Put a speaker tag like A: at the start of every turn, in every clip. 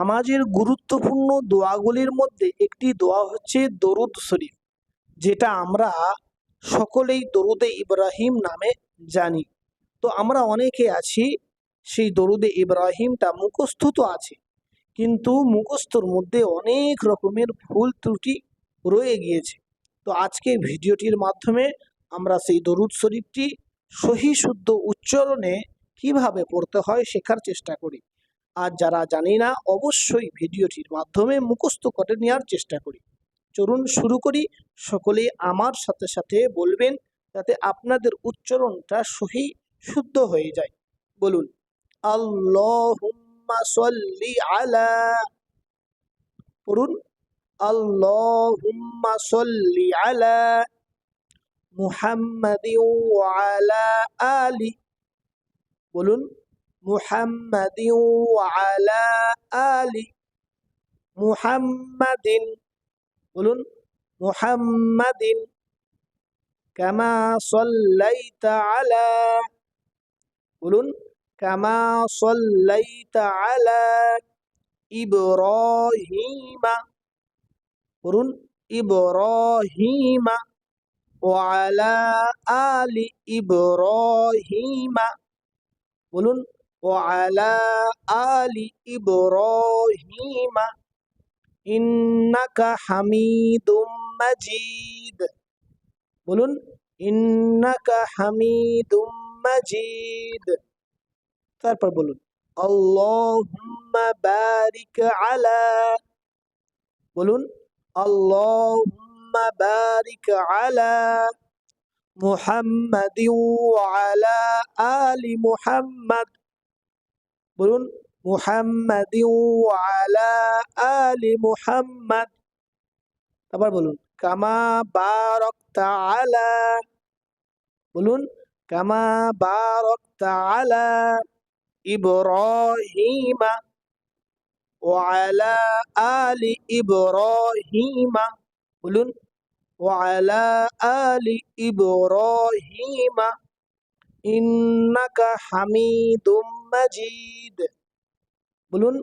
A: নামাজের গুরুত্বপূর্ণ দোয়াগুলির মধ্যে একটি দোয়া হচ্ছে দরুদ শরীফ, যেটা আমরা সকলেই দরুদে ইব্রাহিম নামে জানি। তো আমরা অনেকে আছি সেই দরুদে ইব্রাহিমটা মুখস্থ তো আছে, কিন্তু মুখস্থর মধ্যে অনেক রকমের ভুল ত্রুটি রয়ে গিয়েছে। তো আজকে ভিডিওটির মাধ্যমে আমরা সেই দরুদ শরীফটি সহি শুদ্ধ উচ্চারণে কিভাবে পড়তে হয় শেখার চেষ্টা করি। আর যারা জানি না অবশ্যই ভিডিওটির মাধ্যমে মুখস্থ করে নেওয়ার চেষ্টা করি। চলুন শুরু করি। সকলে আমার সাথে সাথে বলবেন, যাতে আপনাদের উচ্চারণটা সহি শুদ্ধ হয়ে যায়। বলুন, আল্লাহুম্মা সাল্লি আলা। পড়ুন, আল্লাহুম্মা সাল্লি আলা মুহাম্মাদিন ওয়া আলা আলি। বলুন, মুহাম্মাদিন ওয়া আলা আলি মুহাম্মাদিন। বলুন, মুহাম্মাদিন কামা সাল্লাইতা আলা। বলুন, কামা সাল্লাইতা আলা ইব্রাহিমা। বলুন, ইব্রাহিমা ওয়া আলা আলি ইব্রাহিমা। বলুন, ওয়া আলা আলি ইব্রাহিমা ইন্নাকা হামিদুম মাজিদ। বলুন, ইন্নাকা হামিদুম মাজিদ। তারপর বলুন, আল্লাহুম্মা বারিক আলা। বলুন, আল্লাহুম্মা বারিক আলা মুহাম্মাদিন ওয়া আলা আলি মুহাম্মাদ। বলুন, মুহাম্মাদিন ওয়া আলা আলি মুহাম্মাদ। তারপর বলুন, কামা বারাকতা আলা। বলুন, কামা বারাকতা আলা ইব্রাহিমা ওয়া আলা আলি ইব্রাহিমা। বলুন, ওয়া আলা আলি ইব্রাহিমা ইন্নাকা হামিদুম মাজিদ। বলুন,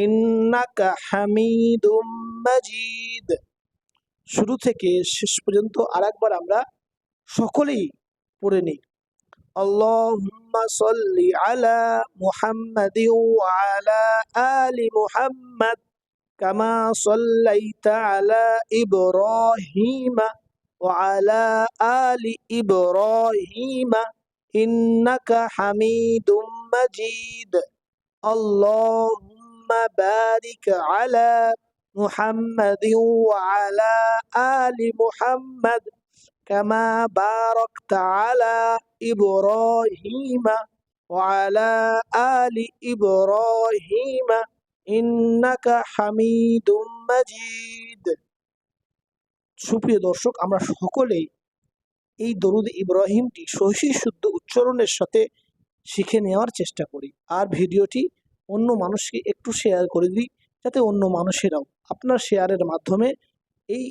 A: ইন্নাকা হামিদুম মাজিদ। শুরু থেকে শেষ পর্যন্ত আরেকবার আমরা সকলেই পড়ে নিই। আল্লাহুম্মা সাল্লি আলা মুহাম্মাদিন ওয়া আলা আলি মুহাম্মাদ কামা সাল্লাইতা আলা ইব্রাহিমা ওয়া আলা আলি ইব্রাহিমা ইন্নাকা হামিদুম মাজিদ। আল্লাহুম্মা বারিক আলা মুহাম্মাদিন ওয়া আলা আলি মুহাম্মাদ কামা বারাকতা আলা ইব্রাহিমা ওয়া আলা আলি ইব্রাহিমা ইন্নাকা হামিদুম মাজিদ। সুপ্রিয় দর্শক, আমরা সকলেই এই দরুদ ইব্রাহিমটি সহি শুদ্ধ উচ্চারণের সাথে শিখে নেওয়ার চেষ্টা করি। আর ভিডিওটি অন্য মানুষকে একটু শেয়ার করে দিই, যাতে অন্য মানুষেরাও আপনার শেয়ারের মাধ্যমে এই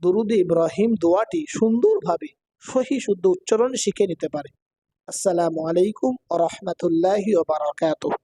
A: দরুদ ইব্রাহিম দোয়াটি সুন্দরভাবে সহি শুদ্ধ উচ্চারণ শিখে নিতে পারে। আসসালামু আলাইকুম ওয়া রাহমাতুল্লাহি ওয়া বারাকাতুহু।